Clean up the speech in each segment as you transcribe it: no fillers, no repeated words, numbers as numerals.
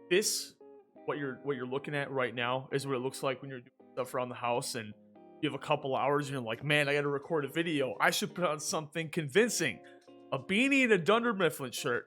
this, what you're looking at right now, is what it looks like when you're doing stuff around the house and you have a couple hours and you're like, man, I got to record a video. I should put on something convincing. A beanie and a Dunder Mifflin shirt.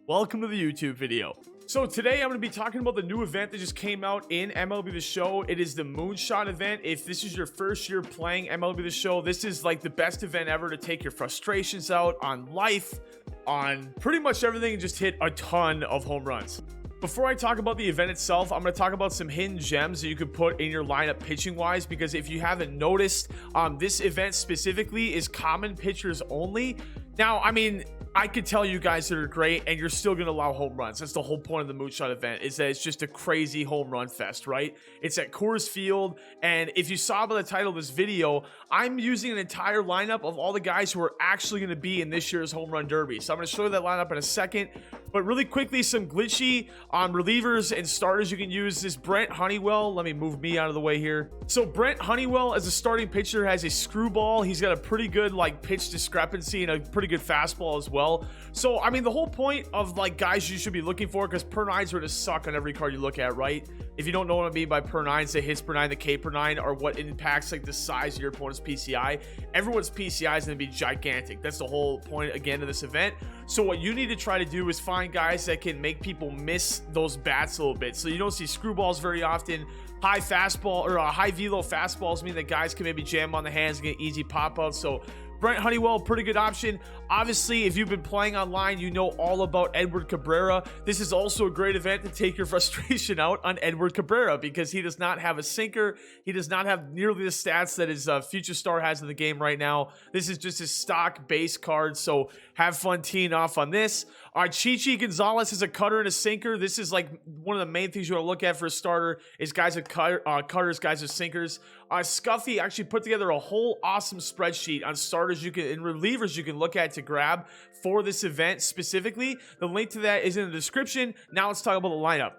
Welcome to the YouTube video. So today I'm going to be talking about the new event that just came out in MLB The Show. It is the MOONSHOT event. If this is your first year playing MLB The Show, this is like the best event ever to take your frustrations out on life, on pretty much everything, and just hit a ton of home runs. Before I talk about the event itself, I'm going to talk about some hidden gems that you could put in your lineup pitching wise, because if you haven't noticed, this event specifically is common pitchers only. Now, I mean, I could tell you guys that are great and you're still going to allow home runs. That's the whole point of the MOONSHOT event, is that it's just a crazy home run fest, right? It's at Coors Field, and if you saw by the title of this video, I'm using an entire lineup of all the guys who are actually going to be in this year's home run derby. So I'm going to show you that lineup in a second, but really quickly, some glitchy relievers and starters you can use. This Brent Honeywell, let me move me out of the way here. So Brent Honeywell as a starting pitcher has a screwball. He's got a pretty good like pitch discrepancy and a pretty good fastball as well. So I mean, the whole point of like guys you should be looking for, because per nines are to suck on every card you look at, right? If you don't know what I mean by per nines, the hits per nine, the K per nine are what impacts like the size of your opponent's PCI. Everyone's PCI is going to be gigantic. That's the whole point again of this event. So what you need to try to do is find guys that can make people miss those bats a little bit. So you don't see screwballs very often. High fastball or high velo fastballs mean that guys can maybe jam on the hands and get easy pop outs. So Brent Honeywell, pretty good option. Obviously, if you've been playing online, you know all about Edward Cabrera. This is also a great event to take your frustration out on Edward Cabrera, because he does not have a sinker. He does not have nearly the stats that his future star has in the game right now. This is just his stock base card, so have fun teeing off on this. Chichi Gonzalez is a cutter and a sinker. This is like one of the main things you want to look at for a starter, is guys with cutters, guys with sinkers. Scuffy actually put together a whole awesome spreadsheet on starters you can and relievers you can look at to grab for this event specifically. The link to that is in the description. Now let's talk about the lineup.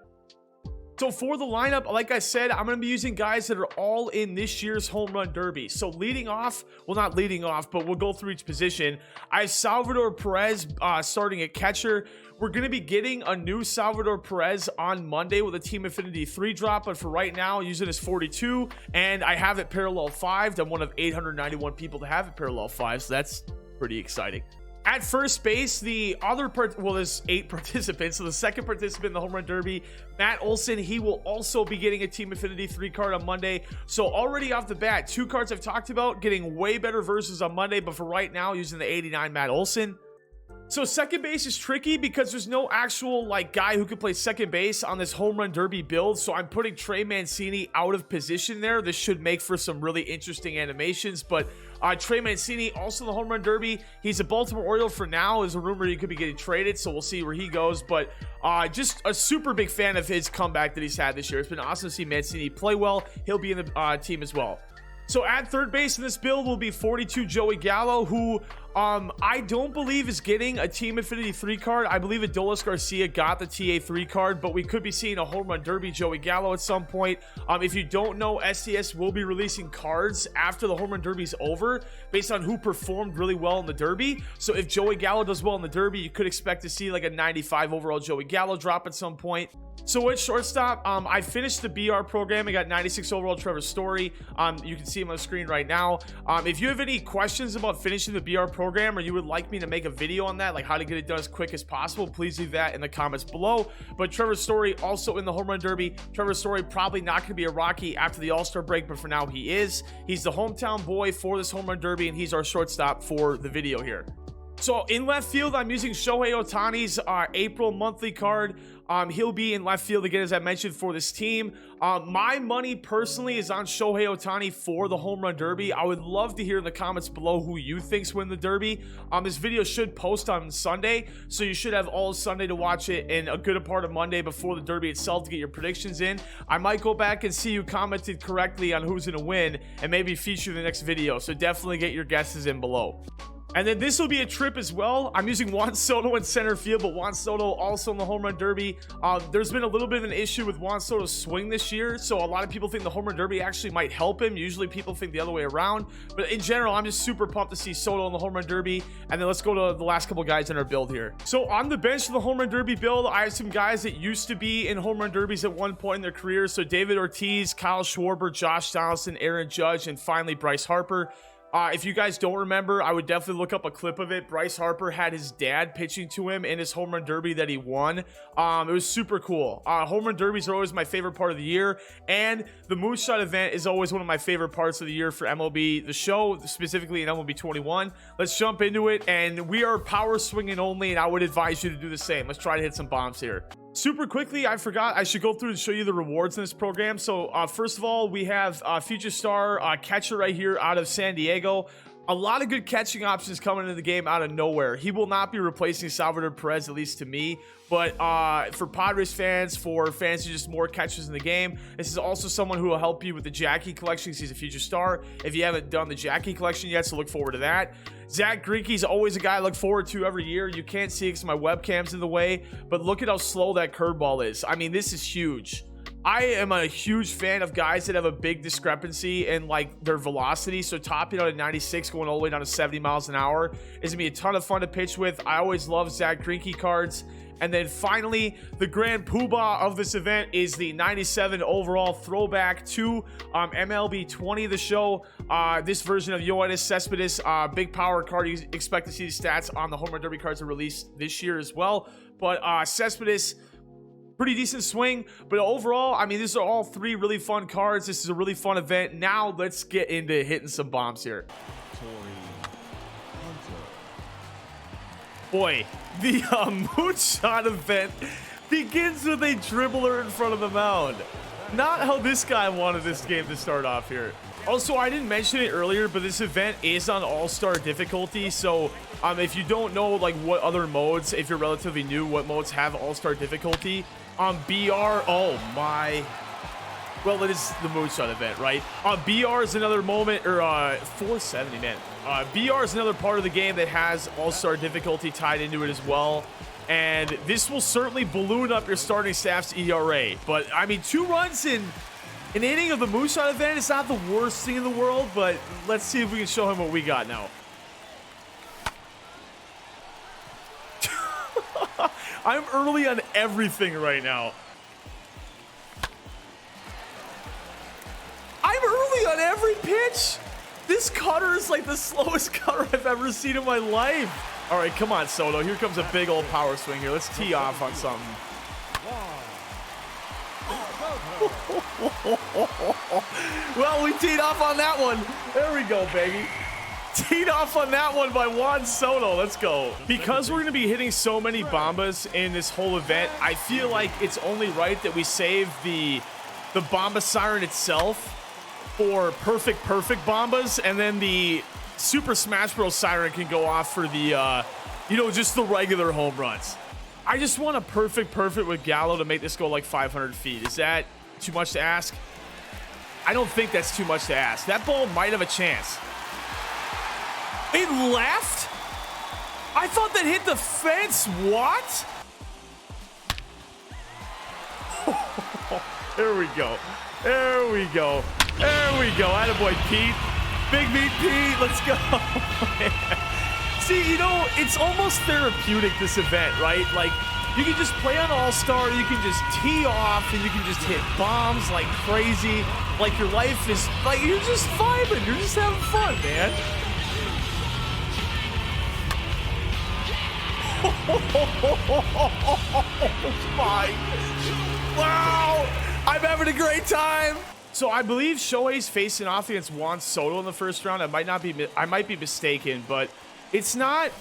So for the lineup, like I said, I'm going to be using guys that are all in this year's home run derby. So leading off, well, not leading off, but we'll go through each position. I have Salvador Perez starting at catcher. We're going to be getting a new Salvador Perez on Monday with a Team Affinity 3 drop, but for right now, using his 42, and I have it parallel 5. I'm one of 891 people to have it parallel 5, so that's pretty exciting. At first base, the other there's 8 participants. So the second participant in the home run derby, Matt Olson, he will also be getting a Team Affinity 3 card on Monday. So already off the bat, 2 cards I've talked about, getting way better versus on Monday, but for right now, using the 89 Matt Olson. So second base is tricky because there's no actual like guy who could play second base on this home run derby build. So I'm putting Trey Mancini out of position there. This should make for some really interesting animations, but Trey Mancini also in the home run derby. He's a Baltimore Oriole for now. There's a rumor he could be getting traded, so we'll see where he goes. But just a super big fan of his comeback that he's had this year. It's been awesome to see Mancini play well. He'll be in the team as well. So at third base in this build will be 42 Joey Gallo, who I don't believe is getting a Team Affinity 3 card. I believe Adolis Garcia got the TA3 card, but we could be seeing a home run derby Joey Gallo at some point. If you don't know, SDS will be releasing cards after the home run derby is over based on who performed really well in the derby. So if Joey Gallo does well in the derby, you could expect to see like a 95 overall Joey Gallo drop at some point. So at shortstop, I finished the BR program. I got 96 overall Trevor Story. You can see him on the screen right now. If you have any questions about finishing the BR program, or you would like me to make a video on that, like how to get it done as quick as possible, please leave that in the comments below. But Trevor Story also in the home run derby. Trevor Story probably not going to be a Rocky after the All-Star break, but for now he is. He's the hometown boy for this home run derby, and he's our shortstop for the video here. So in left field, I'm using Shohei Ohtani's April monthly card. He'll be in left field again, as I mentioned, for this team. My money personally is on Shohei Ohtani for the home run derby. I would love to hear in the comments below who you think's win the derby. This video should post on Sunday, so you should have all Sunday to watch it and a good part of Monday before the derby itself to get your predictions in. I might go back and see you commented correctly on who's going to win and maybe feature the next video, so definitely get your guesses in below. And then this will be a trip as well. I'm using Juan Soto in center field, but Juan Soto also in the home run derby. There's been a little bit of an issue with Juan Soto's swing this year, so a lot of people think the home run derby actually might help him. Usually people think the other way around, but in general, I'm just super pumped to see Soto in the home run derby. And then let's go to the last couple guys in our build here. So on the bench for the home run derby build, I have some guys that used to be in home run derbies at one point in their career. So David Ortiz, Kyle Schwarber, Josh Donaldson, Aaron Judge, and finally Bryce Harper. If you guys don't remember, I would definitely look up a clip of it. Bryce Harper had his dad pitching to him in his home run derby that he won. It was super cool. Home run derbies are always my favorite part of the year, and the Moonshot event is always one of my favorite parts of the year for MLB, the show, specifically in MLB 21. Let's jump into it, and we are power swinging only, and I would advise you to do the same. Let's try to hit some bombs here. Super quickly, I forgot I should go through and show you the rewards in this program. So first of all, we have future star catcher right here out of San Diego. A lot of good catching options coming into the game out of nowhere. He will not be replacing Salvador Perez, at least to me. But for Padres fans, for fans who just more catchers in the game, this is also someone who will help you with the Jackie collection because he's a future star. If you haven't done the Jackie collection yet, so look forward to that. Zach Greinke's always a guy I look forward to every year. You can't see it because my webcam's in the way, but look at how slow that curveball is. I mean, this is huge. I am a huge fan of guys that have a big discrepancy in like their velocity. So topping out at 96, going all the way down to 70 miles an hour is gonna be a ton of fun to pitch with. I always love Zach Greinke cards. And then finally, the grand poobah of this event is the 97 overall throwback to MLB 20, the show. This version of Yoenis Cespedes, big power card. You expect to see the stats on the home run derby cards are released this year as well. But Cespedes, pretty decent swing. But overall, I mean, these are all three really fun cards. This is a really fun event. Now let's get into hitting some bombs here. Boy, the Moonshot event begins with a dribbler in front of the mound. Not how this guy wanted this game to start off here. Also, I didn't mention it earlier, but this event is on all-star difficulty. So if you don't know like what other modes, if you're relatively new, what modes have all-star difficulty, BR, oh my. Well, it is the Moonshot event, right? BR is another moment, or 470, man. BR is another part of the game that has all-star difficulty tied into it as well. And this will certainly balloon up your starting staff's ERA. But, I mean, 2 runs in an inning of the Moonshot event is not the worst thing in the world, but let's see if we can show him what we got now. I'm early on everything right now. I'm early on every pitch. This cutter is like the slowest cutter I've ever seen in my life. All right, come on, Soto. Here comes a big old power swing here. Let's tee off on something. Well, we teed off on that one. There we go, baby. Teed off on that one by Juan Soto. Let's go. Because we're going to be hitting so many bombas in this whole event, I feel like it's only right that we save the bomba siren itself for perfect bombas, and then the Super Smash Bros. Siren can go off for the, just the regular home runs. I just want a perfect with Gallo to make this go like 500 feet. Is that too much to ask? I don't think that's too much to ask. That ball might have a chance. It left? I thought that hit the fence. What? There we go. There we go. There we go. Attaboy, Pete. Big meat Pete. Let's go. See, it's almost therapeutic, this event, right? Like, you can just play on All-Star, you can just tee off, and you can just hit bombs like crazy. Like, your life is, like, you're just vibing. You're just having fun, man. Oh my. Wow. I'm having a great time. So I believe Shohei's facing off against Juan Soto in the first round. I might be mistaken, but it's not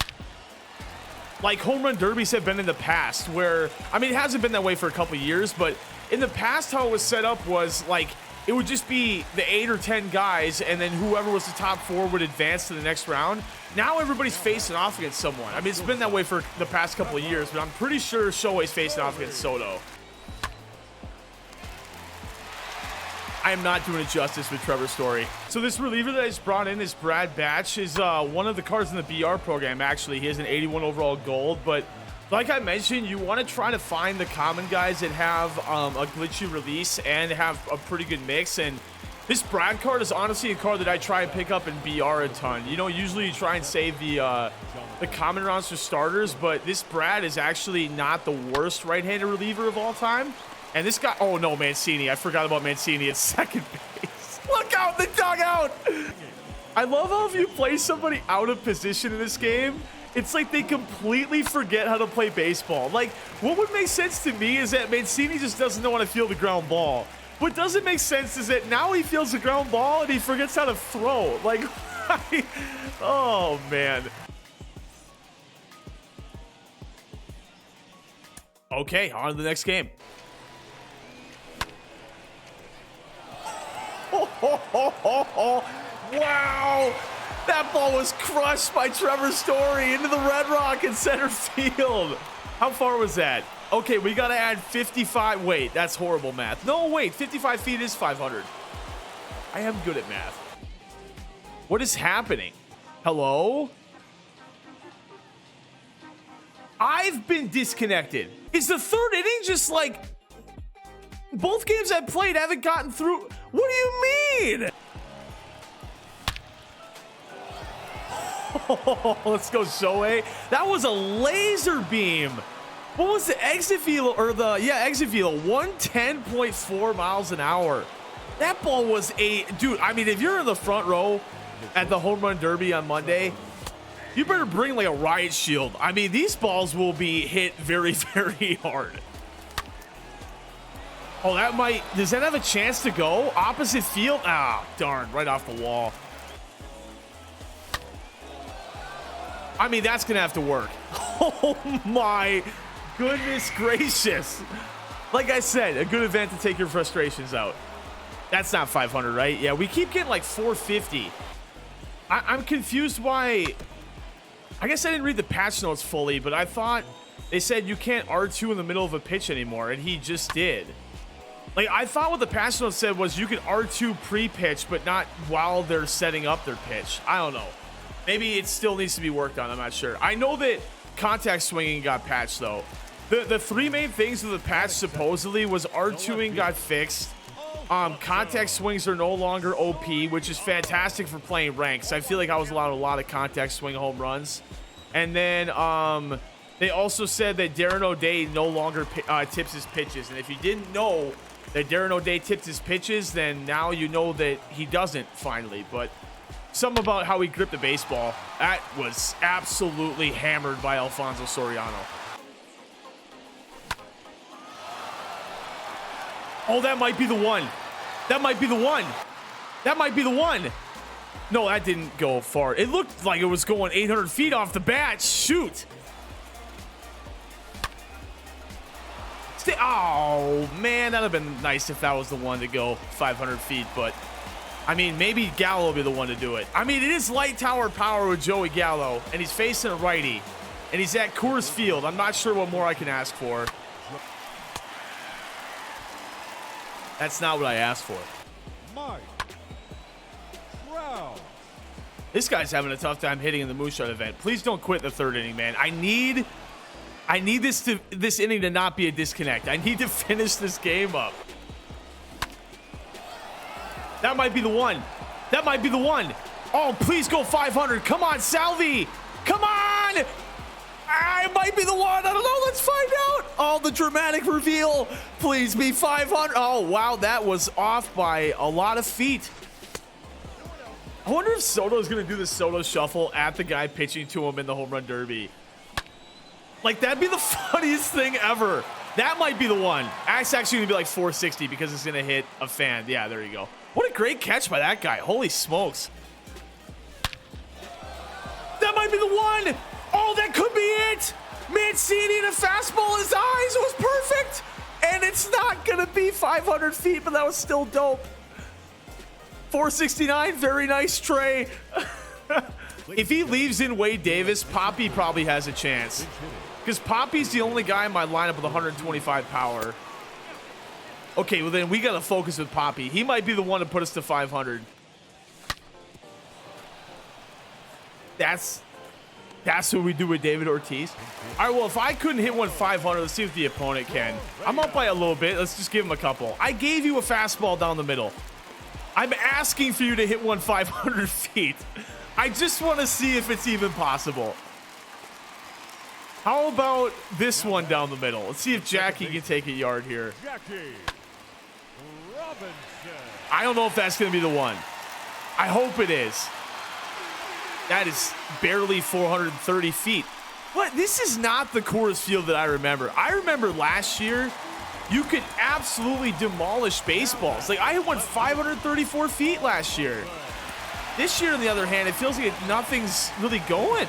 like home run derbies have been in the past where, I mean, it hasn't been that way for a couple years, but in the past how it was set up was like it would just be the 8 or 10 guys, and then whoever was the top 4 would advance to the next round. Now everybody's facing off against someone. I mean, it's been that way for the past couple of years, but I'm pretty sure Shohei's facing off against Soto. I am not doing it justice with Trevor Story. So this reliever that I just brought in, this Brad Batch, is one of the cards in the BR program, actually. He has an 81 overall gold, but like I mentioned, you want to try to find the common guys that have a glitchy release and have a pretty good mix. And this Brad card is honestly a card that I try and pick up in BR a ton. You know, usually you try and save the common rounds for starters, but this Brad is actually not the worst right-handed reliever of all time. And this guy, oh no, Mancini. I forgot about Mancini at second base. Look out the dugout. I love how if you play somebody out of position in this game, it's like they completely forget how to play baseball. Like, what would make sense to me is that Mancini just doesn't know how to field the ground ball. What doesn't make sense is that now he fields the ground ball and he forgets how to throw. Like, oh man. Okay, on to the next game. Wow, that ball was crushed by Trevor Story into the Red Rock in center field. How far was that? Okay, we gotta add 55. Wait, that's horrible math. No, wait, 55 feet is 500. I am good at math. What is happening? Hello? I've been disconnected. Is the third inning just like both games I've played haven't gotten through? What do you mean? Oh, let's go, Shohei. That was a laser beam. What was the exit velo, or the, yeah, exit velo, 110.4 miles an hour. That ball was a, dude, I mean, if you're in the front row at the home run derby on Monday, you better bring like a riot shield. I mean, these balls will be hit very, very hard. Oh, that might, does that have a chance to go? Opposite field? Ah, darn, right off the wall. I mean, that's gonna have to work. Oh my goodness gracious. Like I said, a good event to take your frustrations out. That's not 500, right? Yeah, we keep getting like 450. I'm confused why. I guess I didn't read the patch notes fully, but I thought they said you can't R2 in the middle of a pitch anymore, and he just did. Like, I thought what the patch notes said was you can R2 pre-pitch, but not while they're setting up their pitch. I don't know. Maybe it still needs to be worked on. I'm not sure. I know that contact swinging got patched, though. The three main things of the patch supposedly was R2ing got fixed. Contact swings are no longer OP, which is fantastic for playing ranks. I feel like I was allowed a lot of contact swing home runs. And then they also said that Darren O'Day no longer tips his pitches. And if you didn't know that Darren O'Day tipped his pitches, then now you know that he doesn't finally. But something about how he gripped the baseball, that was absolutely hammered by Alfonso Soriano. Oh, that might be the one. That might be the one. That might be the one. No, that didn't go far. It looked like it was going 800 feet off the bat. Shoot. Oh, man, that would have been nice if that was the one to go 500 feet. But, I mean, maybe Gallo will be the one to do it. I mean, it is light tower power with Joey Gallo, and he's facing a righty. And he's at Coors Field. I'm not sure what more I can ask for. That's not what I asked for. This guy's having a tough time hitting in the Moonshot event. Please don't quit the third inning, man. I need this inning to not be a disconnect. I need to finish this game up. That might be the one. That might be the one. Oh, please go 500. Come on, Salvi. Come on. It might be the one. I don't know. Let's find out. Oh, the dramatic reveal. Please be 500. Oh, wow. That was off by a lot of feet. I wonder if Soto's going to do the Soto shuffle at the guy pitching to him in the home run derby. Like, that'd be the funniest thing ever. That might be the one. That's actually going to be like 460 because it's going to hit a fan. Yeah, there you go. What a great catch by that guy. Holy smokes. That might be the one. Oh, that could be it. Mancini and a fastball in his eyes. It was perfect. And it's not going to be 500 feet, but that was still dope. 469, very nice, Trey. If he leaves in Wade Davis, Poppy probably has a chance. Because Poppy's the only guy in my lineup with 125 power. Okay, well then we gotta focus with Poppy. He might be the one to put us to 500. That's what we do with David Ortiz. All right, well, if I couldn't hit one 500, let's see if the opponent can. I'm up by a little bit. Let's just give him a couple. I gave you a fastball down the middle. I'm asking for you to hit one 500 feet. I just want to see if it's even possible. How about this one down the middle? Let's see if Jackie can take a yard here. I don't know if that's going to be the one. I hope it is. That is barely 430 feet. What? This is not the Coors Field that I remember. I remember last year, you could absolutely demolish baseballs. Like, I hit one 534 feet last year. This year, on the other hand, it feels like nothing's really going.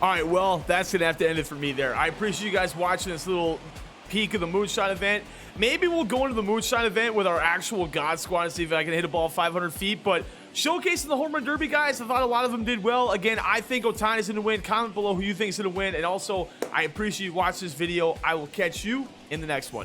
All right, well, that's going to have to end it for me there. I appreciate you guys watching this little peek of the Moonshot event. Maybe we'll go into the Moonshot event with our actual God Squad and see if I can hit a ball 500 feet. But showcasing the Home Run Derby, guys, I thought a lot of them did well. Again, I think Ohtani's going to win. Comment below who you think is going to win. And also, I appreciate you watching this video. I will catch you in the next one.